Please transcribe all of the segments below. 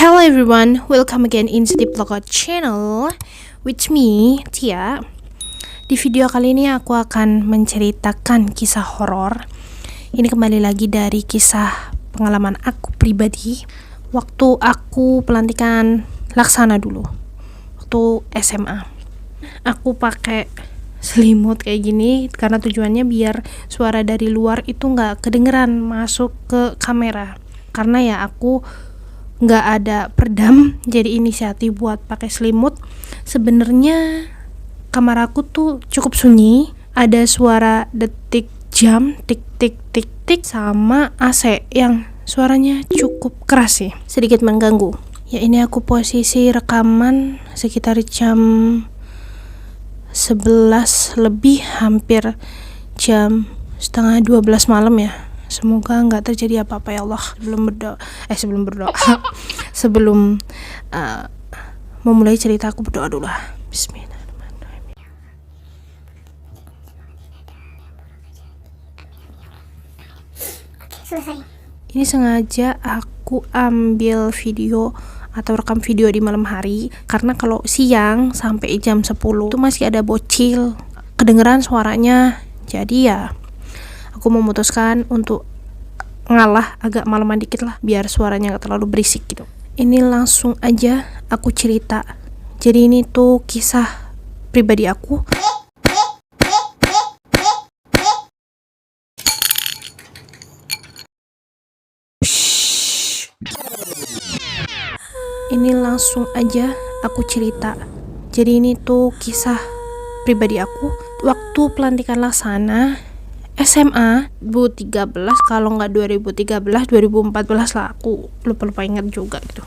Hello everyone, welcome again in the Vlog channel with me, Tia. Di video kali ini aku akan menceritakan kisah horor. Ini kembali lagi dari kisah pengalaman aku pribadi waktu aku pelantikan laksana dulu, waktu SMA. Aku pakai selimut kayak gini karena tujuannya biar suara dari luar itu nggak kedengeran masuk ke kamera. Karena ya aku nggak ada peredam, jadi inisiatif buat pakai selimut. Sebenarnya kamar aku tuh cukup sunyi, ada suara detik jam tik tik tik tik sama AC yang suaranya cukup keras sih, sedikit mengganggu. Ya ini aku posisi rekaman sekitar jam 11 lebih, hampir jam setengah 12 malam ya. Semoga nggak terjadi apa-apa ya Allah. Sebelum memulai cerita aku berdoa dulu lah. Bismillahirrahmanirrahim. Selesai. Ini sengaja aku ambil video atau rekam video di malam hari karena kalau siang sampai jam 10 itu masih ada bocil kedengeran suaranya. Jadi ya aku memutuskan untuk ngalah agak malaman dikit lah biar suaranya gak terlalu berisik gitu. Ini langsung aja aku cerita. Jadi ini tuh kisah pribadi aku. Ini langsung aja aku cerita. Jadi ini tuh kisah pribadi aku waktu pelantikan laksana SMA 2013, kalau nggak 2013 2014 lah, aku lupa ingat juga gitu.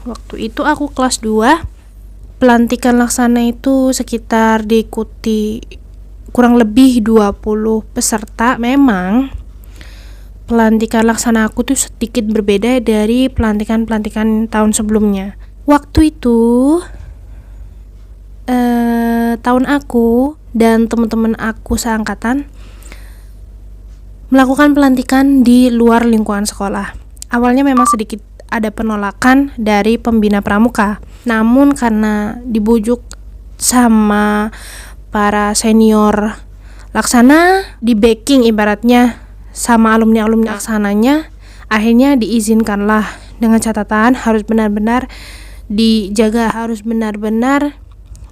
Waktu itu aku kelas 2. Pelantikan laksana itu sekitar diikuti kurang lebih 20 peserta. Memang pelantikan laksana aku tuh sedikit berbeda dari pelantikan tahun sebelumnya. Waktu itu tahun aku dan teman-teman aku seangkatan melakukan pelantikan di luar lingkungan sekolah. Awalnya memang sedikit ada penolakan dari pembina pramuka, namun karena dibujuk sama para senior laksana, di backing ibaratnya sama alumni laksananya, akhirnya diizinkanlah dengan catatan harus benar-benar dijaga, harus benar-benar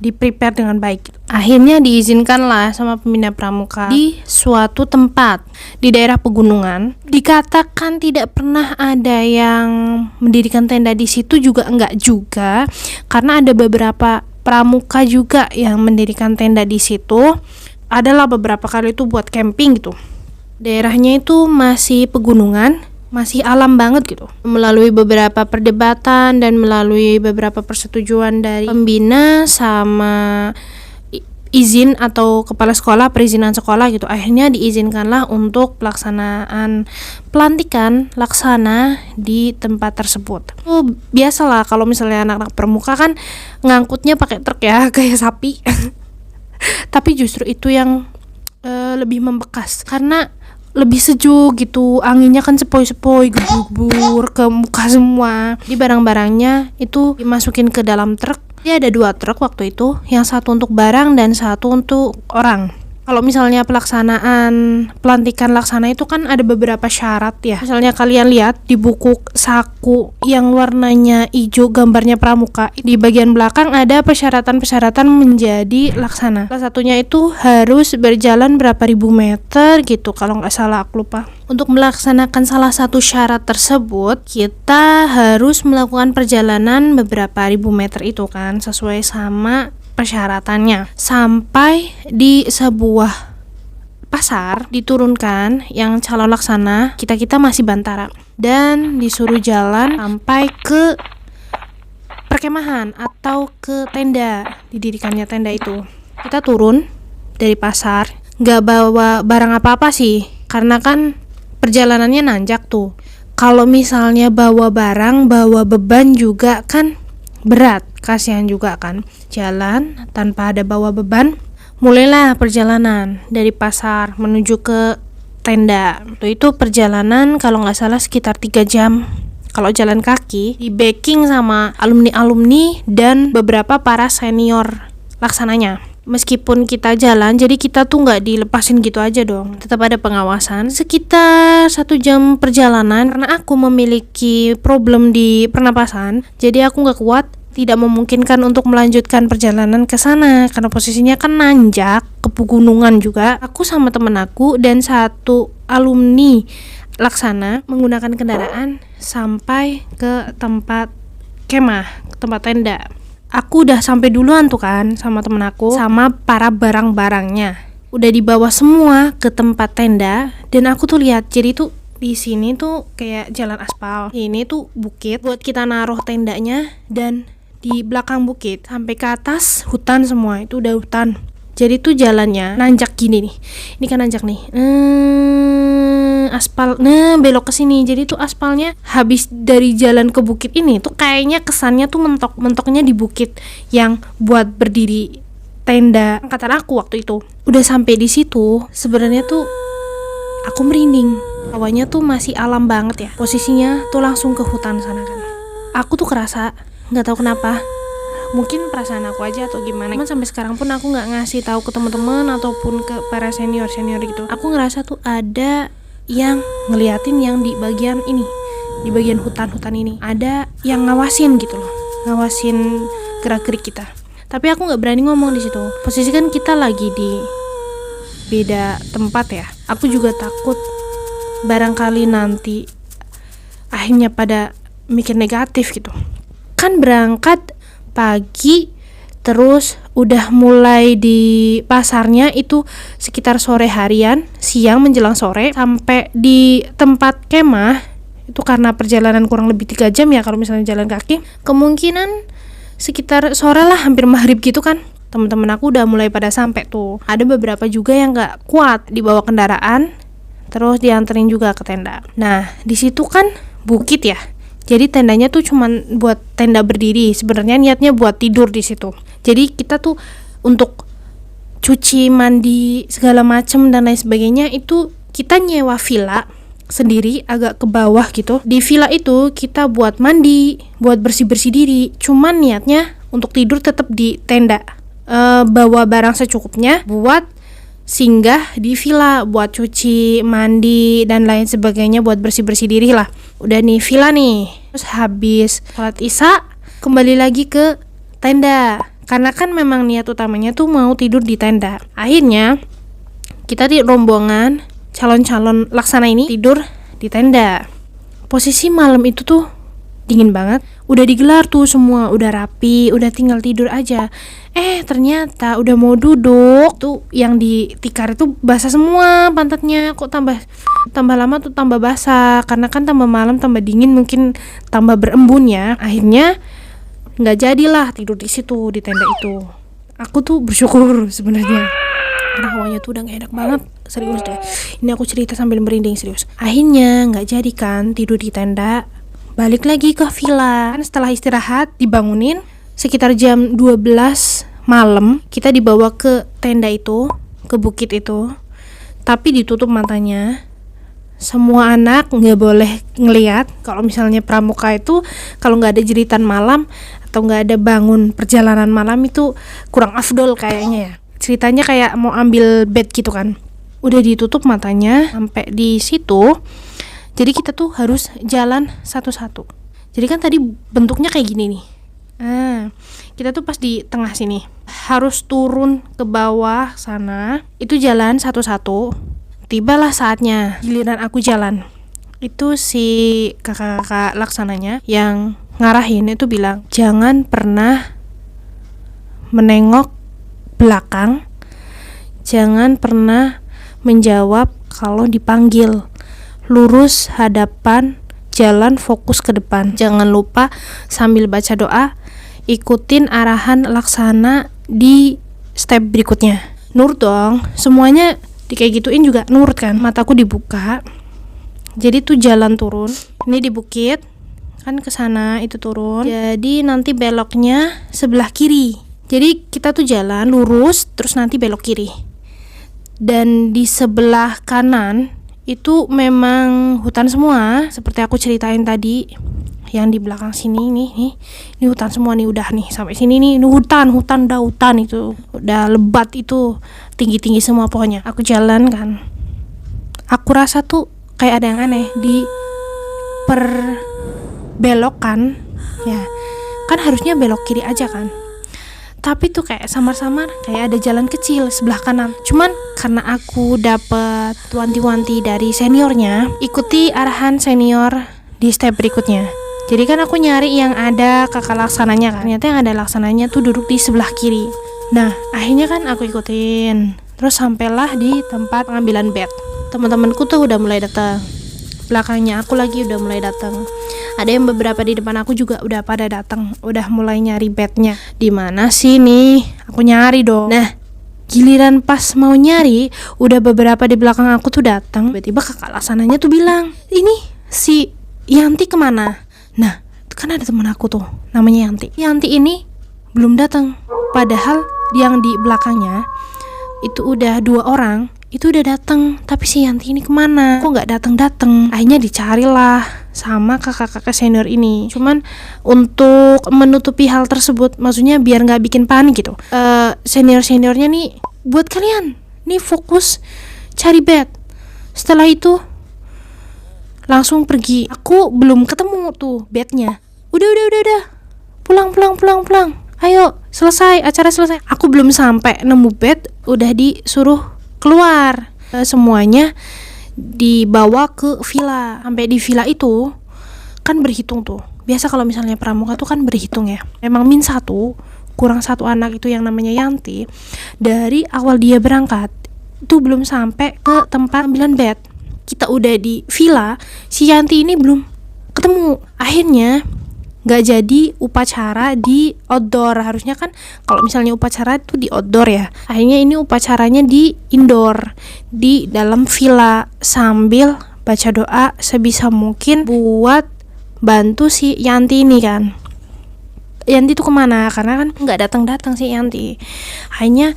di-prepare dengan baik. Akhirnya diizinkanlah sama pembina pramuka di suatu tempat di daerah pegunungan. Dikatakan tidak pernah ada yang mendirikan tenda di situ juga enggak juga, karena ada beberapa pramuka juga yang mendirikan tenda di situ. Adalah beberapa kali itu buat camping gitu. Daerahnya itu masih pegunungan, masih alam banget gitu. Melalui beberapa perdebatan dan melalui beberapa persetujuan dari pembina sama izin atau kepala sekolah, perizinan sekolah gitu, akhirnya diizinkanlah untuk pelaksanaan pelantikan laksana di tempat tersebut. Biasalah kalau misalnya anak-anak pramuka kan ngangkutnya pakai truk ya, kayak sapi. Tapi justru itu yang lebih membekas karena lebih sejuk gitu, anginnya kan sepoi-sepoi, gebur ke muka semua. Di barang-barangnya itu dimasukin ke dalam truk. Dia ada 2 truk waktu itu, yang satu untuk barang dan satu untuk orang. Kalau misalnya pelaksanaan pelantikan laksana itu kan ada beberapa syarat ya. Misalnya kalian lihat di buku saku yang warnanya hijau gambarnya pramuka, di bagian belakang ada persyaratan-persyaratan menjadi laksana. Salah satunya itu harus berjalan berapa ribu meter gitu, kalau nggak salah, aku lupa. Untuk melaksanakan salah satu syarat tersebut, kita harus melakukan perjalanan beberapa ribu meter itu kan, sesuai sama persyaratannya. Sampai di sebuah pasar diturunkan yang calon laksana, kita masih bantara, dan disuruh jalan sampai ke perkemahan atau ke tenda, didirikannya tenda itu. Kita turun dari pasar, nggak bawa barang apa-apa sih, karena kan perjalanannya nanjak tuh. Kalau misalnya bawa barang, bawa beban juga kan berat, kasihan juga kan jalan tanpa ada bawa beban. Mulailah perjalanan dari pasar menuju ke tenda. Itu perjalanan kalau nggak salah sekitar 3 jam kalau jalan kaki di backing sama alumni-alumni dan beberapa para senior laksananya. Meskipun kita jalan, jadi kita tuh nggak dilepasin gitu aja dong, tetap ada pengawasan. Sekitar 1 jam perjalanan, karena aku memiliki problem di pernapasan, jadi aku nggak kuat, tidak memungkinkan untuk melanjutkan perjalanan ke sana karena posisinya kan nanjak ke pegunungan juga. Aku sama temen aku dan satu alumni laksana menggunakan kendaraan sampai ke tempat kemah, ke tempat tenda. Aku udah sampai duluan tuh kan sama temen aku sama para barang-barangnya. Udah dibawa semua ke tempat tenda dan aku tuh lihat, jadi tuh di sini tuh kayak jalan aspal. Ini tuh bukit buat kita naruh tendanya, dan di belakang bukit sampai ke atas hutan semua, itu udah hutan. Jadi tuh jalannya nanjak gini nih. Ini kan nanjak nih. Aspal. Nah, belok ke sini. Jadi tuh aspalnya habis dari jalan ke bukit ini tuh kayaknya kesannya tuh mentok-mentoknya di bukit yang buat berdiri tenda angkatan aku waktu itu. Udah sampai di situ, sebenarnya tuh aku merinding. Awalnya tuh masih alam banget ya. Posisinya tuh langsung ke hutan sana kan. Aku tuh kerasa, nggak tahu kenapa, mungkin perasaan aku aja atau gimana, cuman sampai sekarang pun aku nggak ngasih tahu ke teman-teman ataupun ke para senior gitu. Aku ngerasa tuh ada yang ngeliatin yang di bagian ini, di bagian hutan ini ada yang ngawasin gitu loh, ngawasin gerak-gerik kita. Tapi aku nggak berani ngomong di situ. Posisi kan kita lagi di beda tempat ya. Aku juga takut barangkali nanti akhirnya pada mikir negatif gitu. Kan berangkat pagi, terus udah mulai di pasarnya itu sekitar sore harian, siang menjelang sore, sampai di tempat kemah itu karena perjalanan kurang lebih 3 jam ya kalau misalnya jalan kaki, kemungkinan sekitar sore lah, hampir maghrib gitu kan. Teman-teman aku udah mulai pada sampai tuh. Ada beberapa juga yang nggak kuat dibawa kendaraan, terus dianterin juga ke tenda. Nah di situ kan bukit ya. Jadi tendanya tuh cuman buat tenda berdiri. Sebenarnya niatnya buat tidur di situ. Jadi kita tuh untuk cuci, mandi, segala macem dan lain sebagainya itu kita nyewa villa sendiri agak ke bawah gitu. Di villa itu kita buat mandi, buat bersih-bersih diri. Cuman niatnya untuk tidur tetap di tenda. Bawa barang secukupnya buat singgah di villa, buat cuci, mandi dan lain sebagainya, buat bersih-bersih diri lah. Udah nih villa nih, terus habis sholat isya kembali lagi ke tenda, karena kan memang niat utamanya tuh mau tidur di tenda. Akhirnya kita di rombongan calon-calon laksana ini tidur di tenda. Posisi malam itu tuh dingin banget, udah digelar tuh semua, udah rapi, udah tinggal tidur aja. Ternyata udah mau duduk tuh yang di tikar itu basah semua pantatnya. Kok tambah lama tuh tambah basah, karena kan tambah malam tambah dingin, mungkin tambah berembun ya. Akhirnya nggak jadilah tidur di situ, di tenda itu. Aku tuh bersyukur sebenarnya, karena hawanya tuh udah gak enak banget, serius deh. Ini aku cerita sambil merinding, serius. Akhirnya nggak jadi kan tidur di tenda, balik lagi ke villa. Setelah istirahat dibangunin sekitar jam 12 malam, kita dibawa ke tenda itu, ke bukit itu, tapi ditutup matanya. Semua anak nggak boleh ngelihat. Kalau misalnya pramuka itu kalau nggak ada jeritan malam atau nggak ada bangun perjalanan malam itu kurang afdol kayaknya ya. Ceritanya kayak mau ambil bed gitu kan. Udah ditutup matanya sampai di situ. Jadi kita tuh harus jalan satu-satu. Jadi kan tadi bentuknya kayak gini nih. Kita tuh pas di tengah sini harus turun ke bawah sana. Itu jalan satu-satu. Tibalah saatnya giliran aku jalan. Itu si kakak-kakak laksananya yang ngarahin itu bilang, jangan pernah menengok belakang, jangan pernah menjawab kalau dipanggil. Lurus hadapan, jalan fokus ke depan. Jangan lupa sambil baca doa, ikutin arahan laksana di step berikutnya. Nurut dong, semuanya kayak gituin juga nurut kan. Mataku dibuka. Jadi tuh jalan turun. Ini di bukit kan, ke sana itu turun. Jadi nanti beloknya sebelah kiri. Jadi kita tuh jalan lurus terus nanti belok kiri. Dan di sebelah kanan itu memang hutan semua, seperti aku ceritain tadi. Yang di belakang sini nih, ini hutan semua nih, udah nih sampai sini nih, ini hutan itu, udah lebat itu, tinggi semua pokoknya. Aku jalan kan, aku rasa tuh kayak ada yang aneh di perbelokan, ya kan harusnya belok kiri aja kan, tapi tuh kayak samar-samar kayak ada jalan kecil sebelah kanan. Cuman karena aku dapet wanti-wanti dari seniornya, ikuti arahan senior di step berikutnya. Jadi kan aku nyari yang ada kakak laksananya kan. Ternyata yang ada laksananya tuh duduk di sebelah kiri. Nah, akhirnya kan aku ikutin. Terus sampailah di tempat pengambilan bed. Teman-temanku tuh udah mulai datang. Belakangnya aku lagi udah mulai datang. Ada yang beberapa di depan aku juga udah pada datang. Udah mulai nyari bednya. Di mana sih nih? Aku nyari dong. Nah, giliran pas mau nyari, udah beberapa di belakang aku tuh datang. Tiba-tiba kakak laksananya tuh bilang, "Ini si Yanti kemana?" Nah, kan ada teman aku tuh namanya Yanti. Yanti ini belum datang. Padahal yang di belakangnya itu udah 2 orang, itu udah datang. Tapi si Yanti ini kemana? Kok nggak datang? Akhirnya dicarilah sama kakak-kakak senior ini. Cuman untuk menutupi hal tersebut, maksudnya biar nggak bikin panik gitu, senior-seniornya nih, buat kalian nih fokus cari bed. Setelah itu langsung pergi. Aku belum ketemu tuh bednya. Udah. Pulang. Ayo, selesai, acara selesai. Aku belum sampai nemu bed, udah disuruh keluar. Semuanya dibawa ke villa. Sampai di villa itu kan berhitung tuh. Biasa kalau misalnya pramuka tuh kan berhitung ya. Emang min 1 kurang 1 anak itu yang namanya Yanti. Dari awal dia berangkat itu belum sampai ke tempat ambilan bed. Kita udah di villa, si Yanti ini belum ketemu. Akhirnya gak jadi upacara di outdoor. Harusnya kan kalau misalnya upacara itu di outdoor ya. Akhirnya ini upacaranya di indoor, di dalam villa, sambil baca doa sebisa mungkin buat bantu si Yanti ini kan. Yanti tuh kemana? Karena kan gak datang si Yanti. Hanya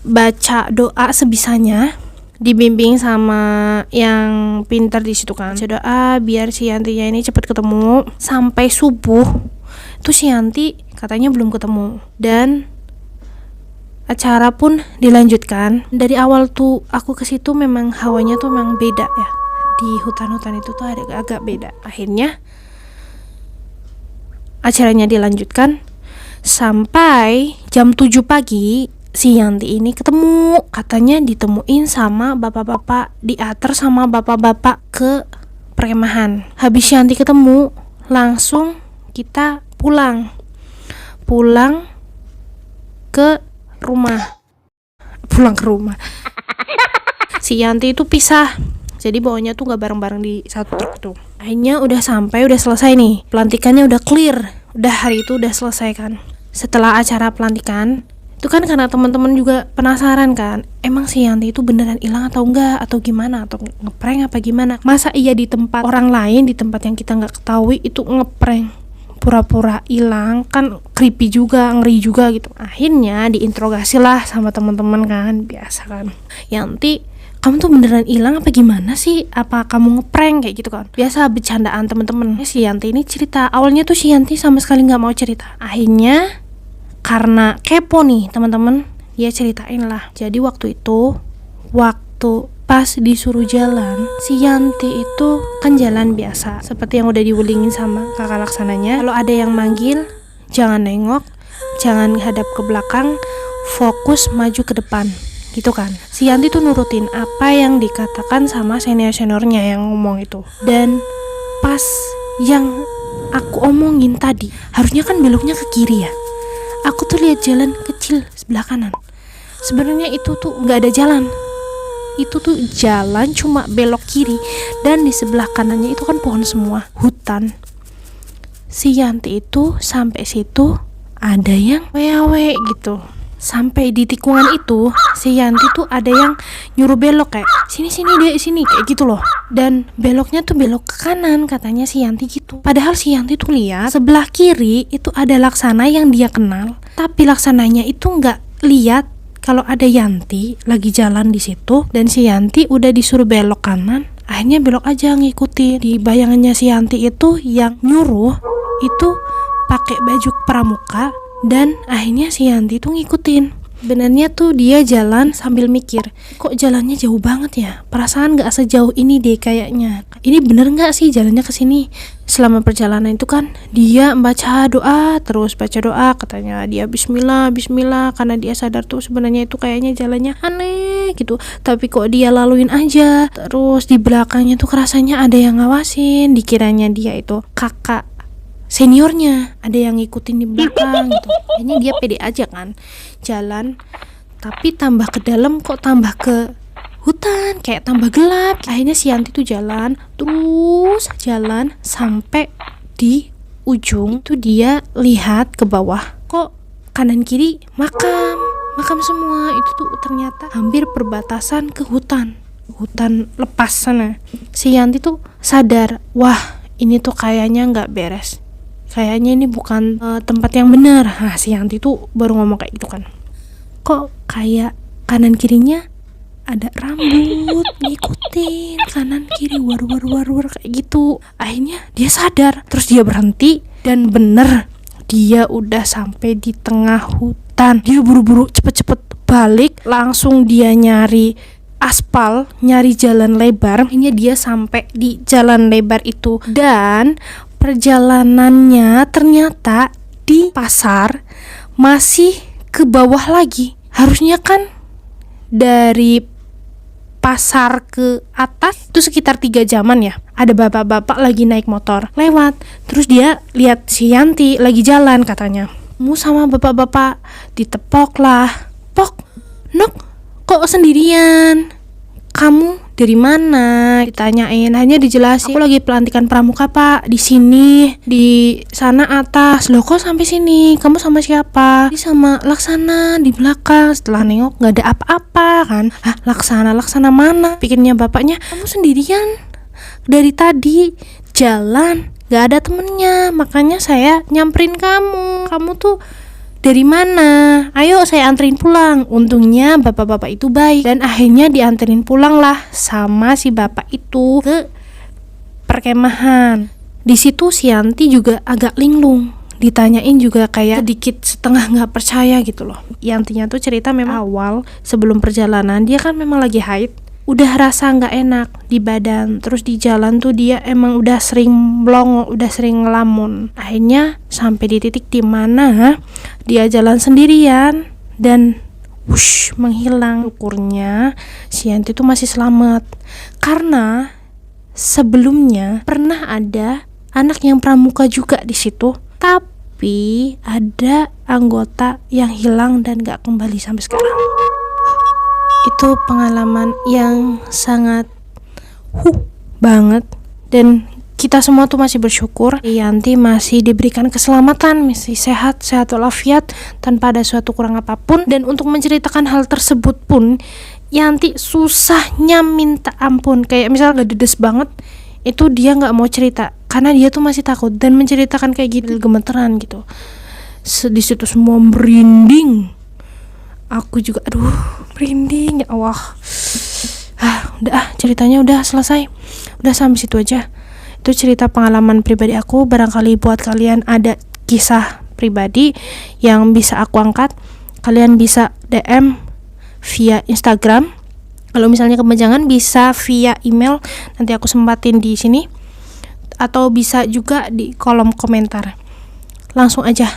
baca doa sebisanya, dibimbing sama yang pintar di situ kan. Baca doa biar si Yantinya ini cepet ketemu. Sampai subuh tuh si Yanti katanya belum ketemu. Dan acara pun dilanjutkan. Dari awal tuh aku ke situ memang hawanya tuh memang beda ya. Di hutan-hutan itu tuh agak beda. Akhirnya acaranya dilanjutkan sampai jam 7 pagi. Si Yanti ini ketemu, katanya ditemuin sama bapak-bapak, diantar sama bapak-bapak ke perkemahan. Habis Yanti ketemu, langsung kita pulang ke rumah. Si Yanti itu pisah, jadi bawanya tuh nggak bareng-bareng di satu truk tuh. Akhirnya udah selesai nih, pelantikannya udah clear, udah hari itu udah selesai kan. Setelah acara pelantikan itu kan karena teman-teman juga penasaran kan, emang si Yanti itu beneran hilang atau enggak, atau gimana, atau ngeprank apa gimana. Masa iya di tempat orang lain, di tempat yang kita nggak ketahui itu ngeprank, pura-pura hilang, kan creepy juga, ngeri juga gitu. Akhirnya diinterogasi lah sama teman-teman kan, biasa kan, Yanti kamu tuh beneran hilang apa gimana sih, apa kamu ngeprank, kayak gitu kan, biasa bercandaan teman-teman. Si Yanti ini cerita, awalnya tuh si Yanti sama sekali nggak mau cerita. Akhirnya karena kepo nih teman-teman, dia ceritain lah. Jadi waktu pas disuruh jalan, si Yanti itu kan jalan biasa seperti yang udah diwelingin sama kakak laksananya. Kalau ada yang manggil, jangan nengok, jangan hadap ke belakang, fokus maju ke depan, gitu kan. Si Yanti tuh nurutin apa yang dikatakan sama senior-seniornya yang ngomong itu. Dan pas yang aku omongin tadi, harusnya kan beloknya ke kiri ya. Aku tuh lihat jalan kecil sebelah kanan. Sebenarnya itu tuh nggak ada jalan. Itu tuh jalan cuma belok kiri, dan di sebelah kanannya itu kan pohon semua, hutan. Si Yanti itu sampai situ ada yang wewe gitu. Sampai di tikungan itu si Yanti tuh ada yang nyuruh belok kayak sini deh, sini kayak gitu loh. Dan beloknya tuh belok ke kanan katanya si Yanti gitu. Padahal si Yanti tuh lihat sebelah kiri itu ada laksana yang dia kenal, tapi laksananya itu nggak lihat kalau ada Yanti lagi jalan di situ dan si Yanti udah disuruh belok kanan, akhirnya belok aja ngikutin. Di bayangannya si Yanti itu yang nyuruh itu pakai baju pramuka dan akhirnya si Yanti tuh ngikutin. Sebenarnya tuh dia jalan sambil mikir, kok jalannya jauh banget ya? Perasaan gak sejauh ini deh kayaknya. Ini bener gak sih jalannya ke sini? Selama perjalanan itu kan dia baca doa, terus baca doa, katanya dia bismillah, bismillah, karena dia sadar tuh sebenarnya itu kayaknya jalannya aneh gitu. Tapi kok dia laluin aja. Terus di belakangnya tuh kerasanya ada yang ngawasin, dikiranya dia itu kakak seniornya, ada yang ngikutin di belakang gitu. Kayaknya dia pede aja kan jalan, tapi tambah ke dalam kok tambah ke hutan, kayak tambah gelap. Akhirnya si Yanti tuh jalan, terus jalan sampai di ujung tuh dia lihat ke bawah, kok kanan kiri makam semua. Itu tuh ternyata hampir perbatasan ke hutan lepas sana. Si Yanti tuh sadar, wah ini tuh kayaknya nggak beres, kayaknya ini bukan tempat yang benar. Nah, si Yanti tuh baru ngomong kayak gitu kan, kok kayak kanan kirinya ada rambut ngikutin kanan kiri war kayak gitu. Akhirnya dia sadar, terus dia berhenti dan bener dia udah sampai di tengah hutan. Dia buru-buru cepet-cepet balik, langsung dia nyari aspal, nyari jalan lebar. Akhirnya dia sampai di jalan lebar itu dan perjalanannya ternyata di pasar masih ke bawah lagi. Harusnya kan dari pasar ke atas itu sekitar 3 jaman ya. Ada bapak-bapak lagi naik motor lewat, terus dia lihat si Yanti lagi jalan, katanya, "Mu sama bapak-bapak." Ditepok lah, "Pok, Nok, kok sendirian? Kamu dari mana?" Ditanyain, hanya dijelasin, "Aku lagi pelantikan pramuka, Pak, di sini, di sana atas." "Loh, kok sampai sini? Kamu sama siapa?" "Ini sama Laksana di belakang." Setelah nengok nggak ada apa-apa kan. "Hah, Laksana mana?" Pikirnya bapaknya, "Kamu sendirian dari tadi jalan, nggak ada temennya, makanya saya nyamperin kamu. Kamu tuh dari mana? Ayo saya anterin pulang." Untungnya bapak-bapak itu baik dan akhirnya dianterin pulang lah sama si bapak itu ke perkemahan. Di situ si Yanti juga agak linglung, ditanyain juga kayak sedikit setengah nggak percaya gitu loh. Yantinya tuh cerita memang awal sebelum perjalanan dia kan memang lagi haid, udah rasa nggak enak di badan, terus di jalan tuh dia emang udah sering melongo, udah sering ngelamun. Akhirnya sampai di titik dimana dia jalan sendirian dan menghilang. Syukurnya si Yanti tuh masih selamat, karena sebelumnya pernah ada anak yang pramuka juga di situ, tapi ada anggota yang hilang dan gak kembali sampai sekarang. Itu pengalaman yang sangat banget, dan kita semua tuh masih bersyukur Yanti masih diberikan keselamatan, masih sehat walafiat tanpa ada suatu kurang apapun. Dan untuk menceritakan hal tersebut pun Yanti susahnya minta ampun. Kayak misal gak dedes banget, itu dia gak mau cerita karena dia tuh masih takut, dan menceritakan kayak gitu gemeteran gitu. Di situ semua merinding. Aku juga merinding, ya Allah. Udah ceritanya udah selesai. Udah sampai situ aja. Itu cerita pengalaman pribadi aku. Barangkali buat kalian ada kisah pribadi yang bisa aku angkat, kalian bisa DM via Instagram. Kalau misalnya kepanjangan bisa via email, nanti aku sempatin di sini, atau bisa juga di kolom komentar. Langsung aja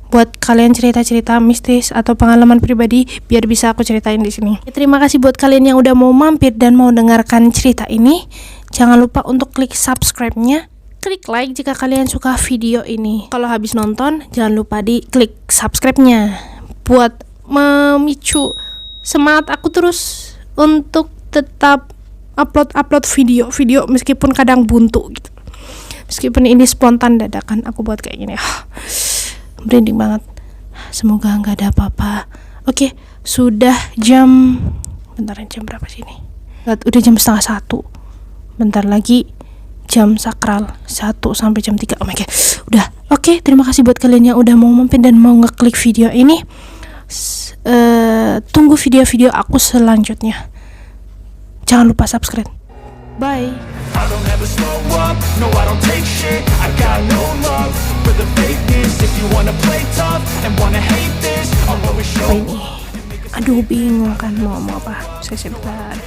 buat kalian cerita-cerita mistis atau pengalaman pribadi biar bisa aku ceritain di sini. Terima kasih buat kalian yang udah mau mampir dan mau dengarkan cerita ini. Jangan lupa untuk klik subscribe-nya, klik like jika kalian suka video ini. Kalau habis nonton, jangan lupa di klik subscribe-nya buat memicu semangat aku terus untuk tetap upload video meskipun kadang buntu gitu. Meskipun ini spontan dadakan aku buat kayak gini. Merinding banget. Semoga nggak ada apa-apa. Oke, sudah jam berapa sih ini? Udah jam 12:30. Bentar lagi jam sakral 1 sampai jam 3. Oh my god. Udah. Oke, terima kasih buat kalian yang udah mau mampir dan mau ngeklik video ini. tunggu video-video aku selanjutnya. Jangan lupa subscribe. Bye. I don't ever slow up, no I don't take shit. I got no love for the fakeness. If you wanna play tough and wanna hate this, I'll always show Apa ini? Aduh, bingung kan mau apa. Saya sebentar.